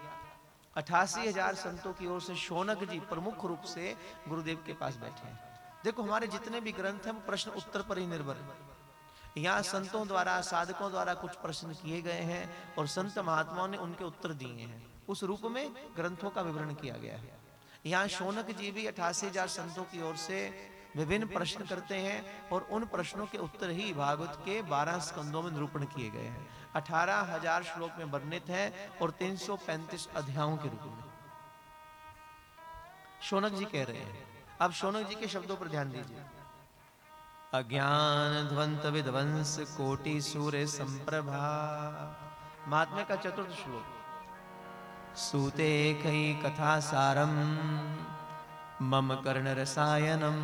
88,000 संतों की ओर से शौनक जी प्रमुख रूप से गुरुदेव के पास बैठे हैं। देखो हमारे जितने भी ग्रंथ हैं वो प्रश्न उत्तर पर ही निर्भर है। यहाँ संतों द्वारा, साधकों द्वारा कुछ प्रश्न किए गए हैं और संत महात्माओं ने उनके उत्तर दिए हैं। उस रूप में ग्रंथों का विवरण किया गया है। यहाँ शौनक जी भी 88,000 संतों की ओर से विभिन्न प्रश्न करते हैं और उन प्रश्नों के उत्तर ही भागवत के 12 स्कंदों में निरूपण किए गए हैं। 18,000 श्लोक में वर्णित है और 335 अध्यायों के रूप में शौनक जी कह रहे हैं। अब शौनक जी के शब्दों पर ध्यान दीजिए। अज्ञान ध्वंत विध्वंस कोटि सूर्य संप्रभा, महात्म्य का 4th श्लोक। सूते कई कथा सारम मम कर्ण रसायनम।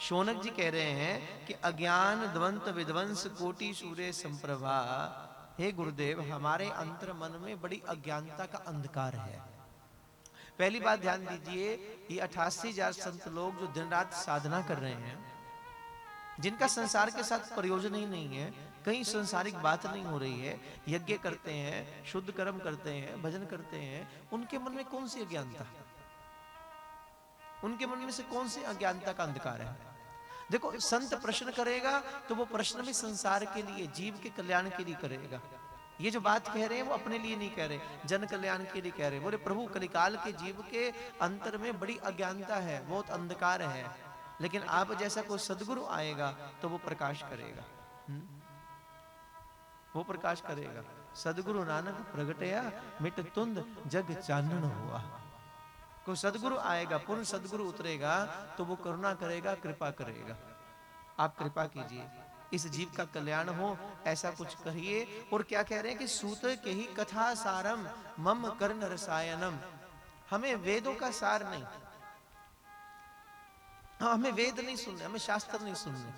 शौनक जी कह रहे हैं कि अज्ञान द्वंत विध्वंस कोटि सूर्य संप्रभा, हे गुरुदेव हमारे अंतर मन में बड़ी अज्ञानता का अंधकार है। पहली बात ध्यान दीजिए, ये 88,000 संत लोग जो दिन रात साधना कर रहे हैं, जिनका संसार के साथ प्रयोजन ही नहीं है, कहीं सांसारिक बात नहीं हो रही है, यज्ञ करते हैं, शुद्ध कर्म करते हैं, भजन करते हैं, उनके मन में कौन सी अज्ञानता, उनके मन में से कौन सी अज्ञानता का अंधकार है। देखो संत प्रश्न करेगा तो वो प्रश्न भी संसार के लिए, जीव के कल्याण के लिए करेगा। ये जो बात कह रहे हैं वो अपने लिए नहीं कह रहे, जन कल्याण के लिए कह रहे हैं। बोले प्रभु कलिकाल के जीव के अंतर में बड़ी अज्ञानता है, बहुत अंधकार है, लेकिन आप जैसा कोई सदगुरु आएगा तो वो प्रकाश करेगा। वो प्रकाश करेगा। सदगुरु नानक प्रगटया मिट तुंद जग चानन हुआ। कोई सदगुरु आएगा, पूर्ण सदगुरु उतरेगा तो वो करुणा करेगा, कृपा करेगा। आप कृपा कीजिए, इस जीव का कल्याण हो, ऐसा कुछ करिए। और क्या कह रहे हैं कि सूत के ही कथा सारम मम कर्ण रसायनम। हमें वेदों का सार नहीं, हमें वेद नहीं सुनने, हमें शास्त्र नहीं सुनने,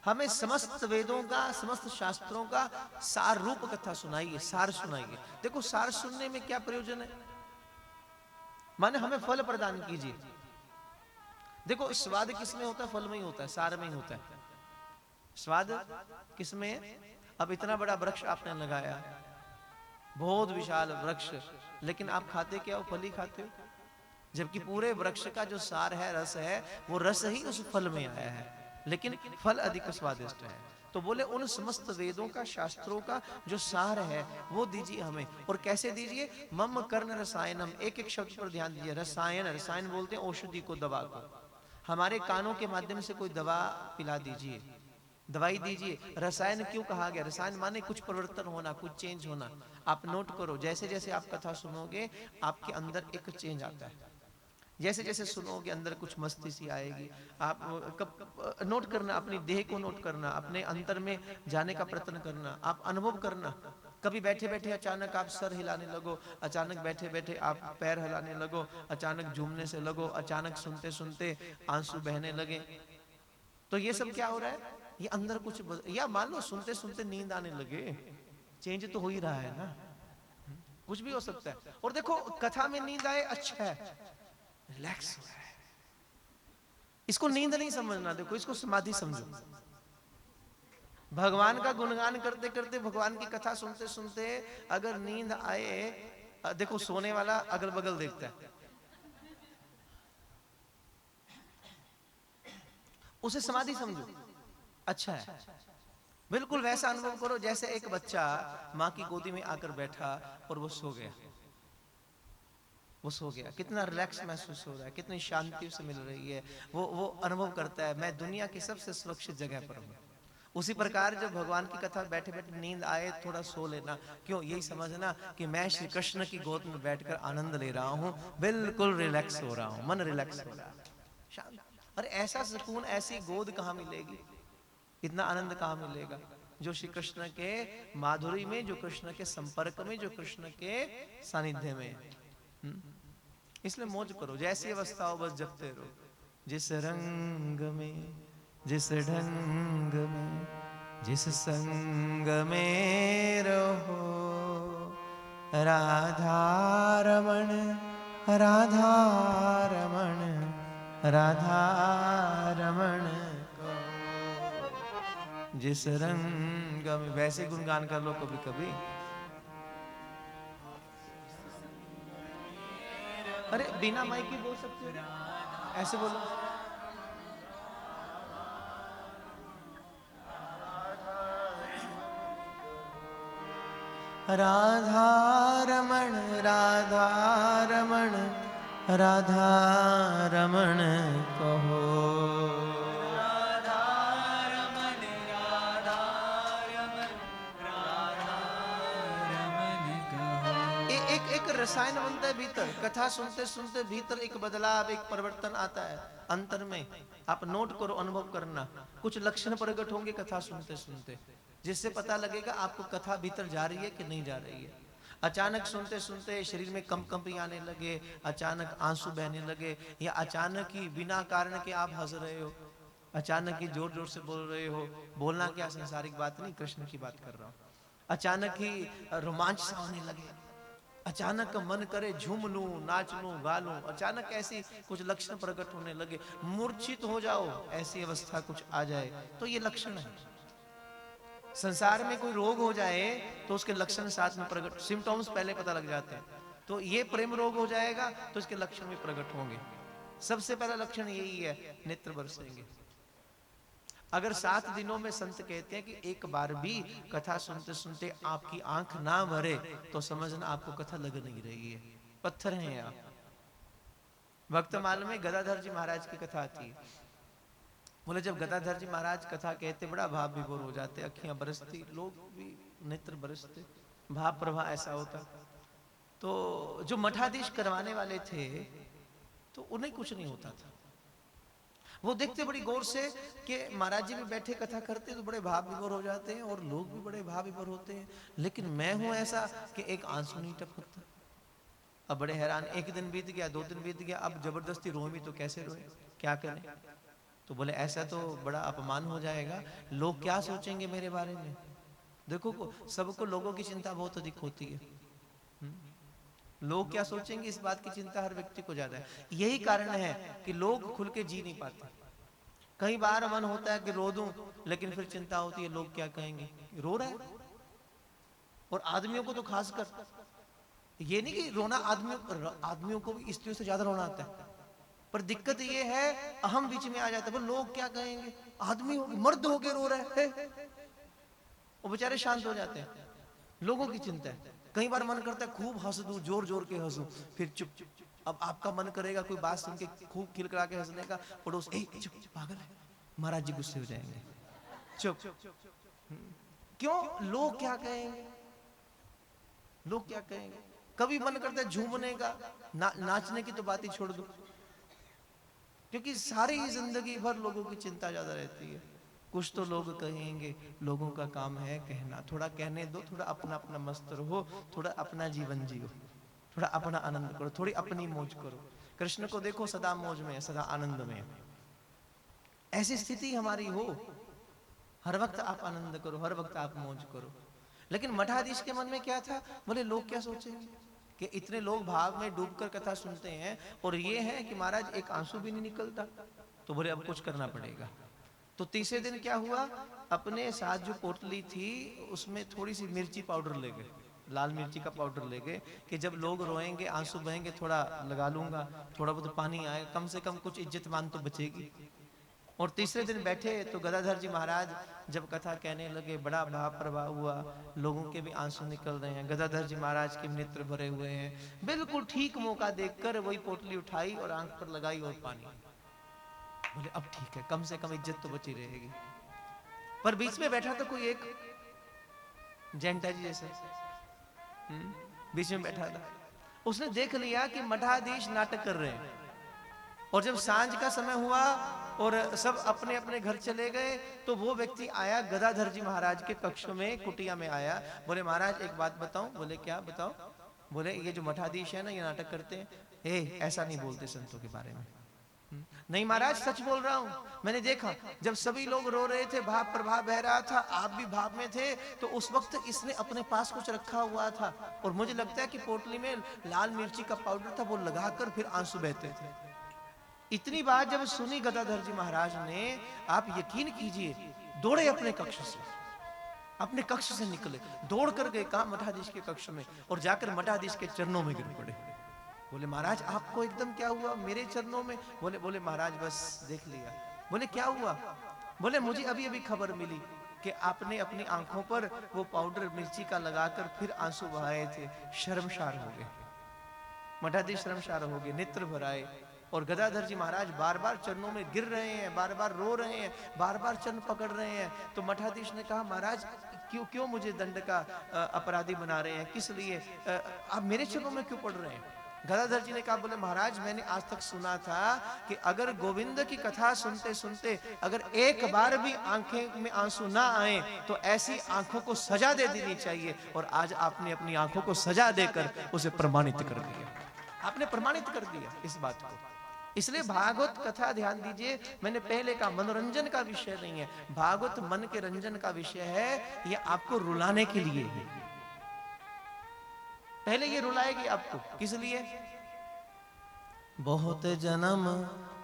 हमें समस्त वेदों का, समस्त शास्त्रों का सार रूप कथा सुनाइए, सार सुनाइए। देखो सार सुनने में क्या प्रयोजन है, माने हमें फल प्रदान कीजिए। देखो स्वाद किसमें होता है, फल में ही होता है, सार में ही होता है। स्वाद किसमें है? अब इतना बड़ा वृक्ष आपने लगाया, बहुत विशाल वृक्ष, लेकिन आप खाते क्या हो, फल ही खाते हो। जबकि पूरे वृक्ष का जो सार है, रस है, वो रस ही उस फल में आया है, लेकिन फल अधिक स्वादिष्ट है। तो बोले उन समस्त वेदों का, शास्त्रों का जो सार है वो दीजिए हमें। और कैसे दीजिए? मम कर्ण रसायनम, एक एक शब्द पर ध्यान दीजिए। रसायन, रसायन बोलते हैं औषधि को, दवा को। हमारे कानों के माध्यम से कोई दवा पिला दीजिए, दवाई दीजिए। रसायन क्यों कहा गया? रसायन माने कुछ परिवर्तन होना, कुछ चेंज होना। आप नोट करो, जैसे जैसे आप कथा सुनोगे आपके अंदर एक चेंज आता है। जैसे जैसे सुनोगे अंदर कुछ मस्ती सी आएगी। आप कब नोट करना, अपनी देह को नोट करना, अपने अंतर में जाने का प्रयत्न करना, आप अनुभव करना। कभी बैठे बैठे अचानक आप सर हिलाने लगो, अचानक बैठे बैठे आप पैर हिलाने लगो, अचानक झूमने से लगो, अचानक सुनते सुनते आंसू बहने लगे। तो ये सब क्या हो रहा है? ये अंदर कुछ या मान लो सुनते सुनते नींद आने लगे, चेंज तो हो ही रहा है ना। कुछ भी हो सकता है। और देखो कथा में नींद आए, अच्छा है, रिलैक्स हो रहा है। इसको नींद नहीं समझना, देखो इसको समाधि समझो। भगवान का गुणगान करते करते, भगवान की कथा सुनते सुनते अगर नींद आए, देखो सोने वाला अगल बगल देखता है, उसे समाधि समझो, अच्छा है। बिल्कुल वैसा अनुभव करो जैसे एक बच्चा माँ की गोदी में आकर बैठा और वो सो गया। वो सो गया, कितना रिलैक्स महसूस हो रहा है, कितनी शांति उसे मिल रही है। वो अनुभव करता है मैं दुनिया की सबसे सुरक्षित जगह पर हूँ। उसी प्रकार जब भगवान की कथा बैठे बैठे नींद आए, थोड़ा सो लेना। क्यों? यही समझना कि मैं श्री कृष्ण की गोद में बैठकर आनंद ले रहा हूँ, बिल्कुल रिलैक्स हो रहा हूँ, मन रिलैक्स हो रहा है, शांत। अरे ऐसा सुकून, ऐसी गोद कहाँ मिलेगी, इतना आनंद कहाँ मिलेगा जो श्री कृष्ण के माधुरी में, जो कृष्ण के संपर्क में, जो कृष्ण के सानिध्य में। इसलिए मौज करो, जैसी अवस्था हो बस जपते रहो। जिस रंग में, जिस ढंग में, जिस संग में रहो, राधा रमण, राधा रमण, राधा रमण कहो। जिस रंग में, वैसे गुणगान कर लो कभी कभी। अरे बिना माइक की बोल सकते हो, ऐसे बोलो। राधा रमण, राधा रमण, राधा रमण कहो। राधा रमन, राधा रमन, राधा रमन कहो। एक एक रसायन बनता है भीतर, कथा सुनते सुनते भीतर एक बदलाव, एक परिवर्तन आता है अंतर में। आप नोट करो, अनुभव करना, कुछ लक्षण प्रकट होंगे कथा सुनते सुनते, जिससे पता लगेगा आपको कथा भीतर जा रही है कि नहीं जा रही है। अचानक सुनते सुनते शरीर में कंपी आने लगे, अचानक आंसू बहने लगे, या अचानक ही बिना कारण के आप हंस रहे हो, अचानक ही जोर जोर से बोल रहे हो। बोलना क्या, संसारिक बात नहीं, कृष्ण की बात कर रहा हूं। अचानक ही रोमांच सा होने लगे, अचानक मन करे झूम लूं, नाच लूं, गा लूं, अचानक ऐसी कुछ लक्षण प्रकट होने लगे, मूर्छित हो जाओ, ऐसी अवस्था कुछ आ जाए, तो ये लक्षण है। संसार में कोई रोग हो जाए तो उसके लक्षण साथ में प्रकट, सिम्टम्स पहले पता लग जाते हैं। तो ये प्रेम रोग हो जाएगा तो इसके लक्षण भी प्रकट होंगे। सबसे पहला लक्षण यही है, नेत्र बरसेंगे। अगर 7 दिनों में संत कहते हैं कि एक बार भी कथा सुनते सुनते आपकी आंख ना भरे, तो समझना आपको कथा लग नहीं रही है, पत्थर हैं आप। भक्तमाल में गदाधर जी महाराज की कथा आती है। बोले जब गदाधर जी महाराज कथा कहते बड़ा भाव विभोर हो जाते, अखियां बरसती, लोग भी नेत्र बरसते, भाव प्रभा ऐसा होता। तो जो मठाधीश करवाने वाले थे तो उन्हें कुछ नहीं होता था। वो देखते बड़ी गौर से कि महाराज जी भी बैठे कथा करते तो बड़े भाव विभोर हो जाते हैं और लोग भी बड़े भाव विभोर होते हैं, लेकिन मैं हूं ऐसा कि एक आंसू नहीं टपकता। अब बड़े हैरान, एक दिन बीत गया, 2 दिन बीत गया, अब जबरदस्ती रोए भी तो कैसे रोए, क्या करें। तो बोले ऐसा तो बड़ा अपमान हो जाएगा, लोग क्या सोचेंगे मेरे बारे में। देखो सबको लोगों की चिंता बहुत अधिक होती है। लोग क्या सोचेंगे इस बात की चिंता हर व्यक्ति को ज्यादा है। यही कारण है कि लोग खुल के जी नहीं पाते। कई बार मन होता है कि रो दूं, लेकिन फिर चिंता होती है लोग क्या कहेंगे, रो रहा है। और आदमियों को तो खासकर, ये नहीं कि रोना आदमियों को भी स्त्रियों से ज्यादा रोना आता है, पर दिक्कत ये है अहम बीच में आ जाता है। लोग क्या कहेंगे, आदमी हो, मर्द हो के रो रहे हैं, वो बेचारे शांत हो जाते हैं। लोगों की चिंता है। कई बार मन करता है खूब हंस दूं, जोर जोर के हंसूं, फिर चुप। अब आपका मन करेगा कोई बात सुन के खूब खिलखिला के हंसने का, पड़ोस ए चुप, पागल है, महाराज जी गुस्से हो जाएंगे, चुप। क्यों? लोग क्या कहेंगे, लोग क्या कहेंगे। कभी मन करता है झूमने का, नाचने की तो बात ही छोड़ दो, क्योंकि सारी जिंदगी भर लोगों की चिंता ज्यादा रहती है। कुछ तो लोग कहेंगे, लोगों का काम है कहना, थोड़ा कहने दो, थोड़ा अपना अपना मस्त रहो, थोड़ा अपना जीवन जियो, थोड़ा अपना आनंद करो, थोड़ी अपनी मौज करो। कृष्ण को देखो सदा मौज में, सदा आनंद में। ऐसी स्थिति हमारी हो, हर वक्त आप आनंद करो, हर वक्त आप मौज करो। लेकिन मठाधीश के मन में क्या था? बोले लोग क्या सोचेंगे कि इतने लोग भाव में डूबकर कथा सुनते हैं, और ये है कि महाराज एक आंसू भी नहीं निकलता। तो बोले अब कुछ करना पड़ेगा। तो तीसरे दिन क्या हुआ, अपने साथ जो पोटली थी उसमें थोड़ी सी मिर्ची पाउडर ले गए, लाल मिर्ची का पाउडर ले गए, कि जब लोग रोएंगे, आंसू बहेंगे, थोड़ा लगा लूंगा, थोड़ा बहुत पानी आए, कम से कम कुछ इज्जत मान तो बचेगी। और तीसरे दिन बैठे तो गदाधर जी महाराज जब कथा कहने लगे, बड़ा भाव प्रभाव हुआ, लोगों के भी आंसू निकल रहे हैं, गदाधर जी महाराज के नेत्र भरे हुए हैं। बिल्कुल ठीक मौका देखकर वही पोटली उठाई और आंख पर लगाई और पानी। बोले अब ठीक है, कम से कम इज्जत तो बची रहेगी। पर बीच में बैठा था कोई एक जैंटा जी जैसे, बीच में बैठा था। उसने देख लिया कि मठाधीश नाटक कर रहे हैं, और जब सांझ का समय हुआ और सब अपने अपने घर चले गए, तो वो व्यक्ति आया गदाधर जी महाराज के कक्ष में, कुटिया में आया। बोले महाराज एक बात बताऊं। बोले क्या बताओ। बोले ये जो मठाधीश है ना, ये नाटक करते हैं, ऐसा नहीं बोलते संतों के बारे में। नहीं महाराज सच बोल रहा हूं, मैंने देखा जब सभी लोग रो रहे थे, भाव प्रभाव बह रहा था, आप भी भाव में थे, तो उस वक्त इसने अपने पास कुछ रखा हुआ था, और मुझे लगता है कि पोटली में लाल मिर्ची का पाउडर था, वो लगाकर फिर आंसू बहते थे। इतनी बात जब सुनी गदाधर जी महाराज ने, आप यकीन कीजिए, दौड़े अपने कक्ष से, अपने कक्ष से निकले, दौड़ कर गए कहा मठाधीश के कक्ष में, और जाकर मठाधीश के चरणों में गिर पड़े। बोले महाराज आपको एकदम क्या हुआ मेरे चरणों में? बोले महाराज बस देख लिया। बोले क्या हुआ? बोले मुझे अभी अभी खबर मिली कि आपने अपनी आंखों पर वो पाउडर मिर्ची का लगाकर फिर आंसू बहाए थे, शर्मशार हो गए। मठाधीश शर्मशार हो गए, नेत्र भर आए, और गदाधर जी महाराज बार बार चरणों में गिर रहे हैं, बार बार रो रहे हैं, बार बार चरण पकड़ रहे हैं। तो मठाधीश ने कहा महाराज क्यों क्यों मुझे दंड का अपराधी बना रहे हैं, किस लिए आप मेरे चरणों में क्यों पड़ रहे हैं? गदाधर जी ने कहा, बोले महाराज मैंने आज तक सुना था कि अगर गोविंद की कथा सुनते सुनते अगर एक बार भी आंखें में आंसू ना आए तो ऐसी आंखों को सजा दे देनी चाहिए, और आज आपने अपनी आंखों को सजा देकर उसे प्रमाणित कर दिया। आपने प्रमाणित कर दिया इस बात को। इसलिए भागवत कथा ध्यान दीजिए, मैंने पहले कहा मनोरंजन का विषय नहीं है, भागवत मन के रंजन का विषय है। यह आपको रुलाने के लिए है। पहले ये रुलाएगी आपको, किस लिए? बहुत जन्म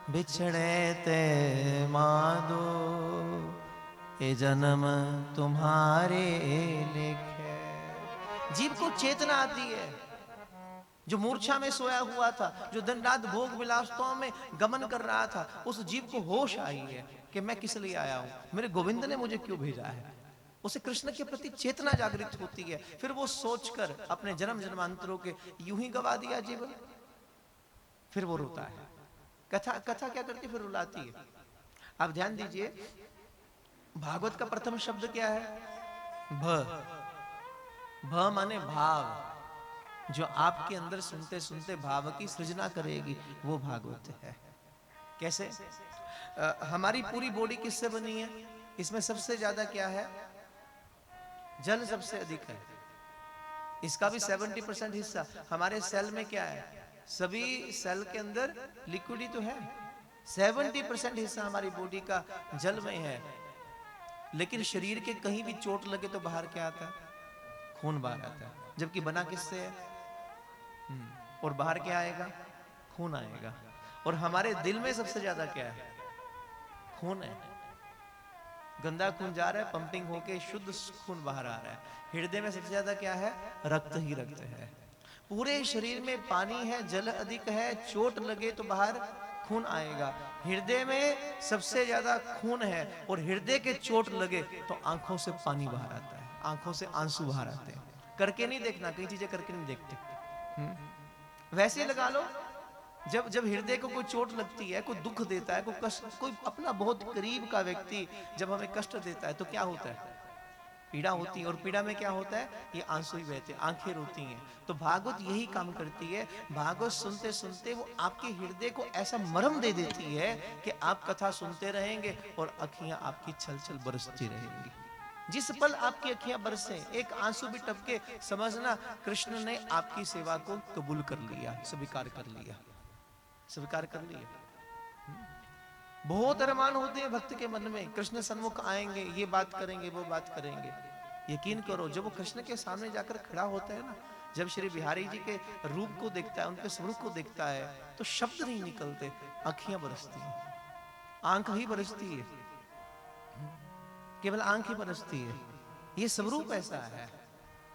बिछड़े ते माधो, ये जन्म तुम्हारे लिखे। जीव को चेतना आती है, जो मूर्छा में सोया हुआ था, जो दिन रात भोग विलासताओं में गमन कर रहा था, उस जीव को होश आई है कि मैं किस लिए आया हूं, मेरे गोविंद ने मुझे क्यों भेजा है। उसे कृष्ण के प्रति चेतना जागृत होती है। फिर वो सोचकर अपने जन्म जन्मांतरों के यूं ही गवा दिया जीवन, फिर वो रोता है। कथा क्या करती, फिर रुलाती है। आप ध्यान दीजिए, भागवत का प्रथम शब्द क्या है? भ माने भाव, जो आपके अंदर सुनते सुनते भाव की सृजना करेगी, वो भागवत है। कैसे? हमारी पूरी बॉडी किससे बनी है? इसमें सबसे ज्यादा क्या है? जल सबसे अधिक है। इसका भी 70% हिस्सा हमारे सेल में क्या है? सभी सेल के अंदर लिक्विड ही तो है। 70% हिस्सा हमारी बॉडी का जल में है। लेकिन शरीर के कहीं भी चोट लगे तो बाहर क्या आता है? खून बाहर आता है। जबकि बना किससे है? और बाहर क्या आएगा? खून आएगा। और हमारे दिल में सबसे ज्यादा क्या है? खून है। गंदा खून जा रहा है, पंपिंग होके शुद्ध खून बाहर आ रहा है। हृदय में सबसे ज्यादा क्या है? रक्त ही रक्त है। पूरे शरीर में पानी है, जल अधिक है, चोट लगे तो बाहर खून आएगा। हृदय में सबसे ज्यादा खून है, और हृदय के चोट लगे तो आंखों से पानी बाहर आता है। आंखों से आंसू बाहर आते हैं। करके नहीं देखना, कई चीजें करके नहीं देखते। वैसे लगा लो, जब जब हृदय को कोई चोट लगती है, कोई दुख देता है, कोई कष्ट, कोई अपना बहुत करीब का व्यक्ति जब हमें कष्ट देता है तो क्या होता है? पीड़ा होती है। और पीड़ा में क्या होता है? ये आंसू ही बहते हैं, आंखें रोती हैं। तो भागवत यही काम करती है। भागवत सुनते सुनते वो आपके हृदय को ऐसा मरम दे देती है कि आप कथा सुनते रहेंगे और अखियां आपकी छल छल बरसती रहेंगी। जिस पल आपकी अखियां बरसे, एक आंसू भी टपके, समझना कृष्ण ने आपकी सेवा को कबूल कर लिया, स्वीकार कर लिया, स्वीकार कर लिया। बहुत अरमान होते हैं भक्त के मन में, कृष्ण सन्मुख आएंगे, ये बात करेंगे, वो बात करेंगे। यकीन करो, जब वो कृष्ण के सामने जाकर खड़ा होता है ना, जब श्री बिहारी जी के रूप को देखता है, उनके स्वरूप को देखता है, तो शब्द नहीं निकलते, अखियां बरसती हैं, आंख ही बरसती है, केवल आंख ही बरसती है। ये स्वरूप ऐसा है।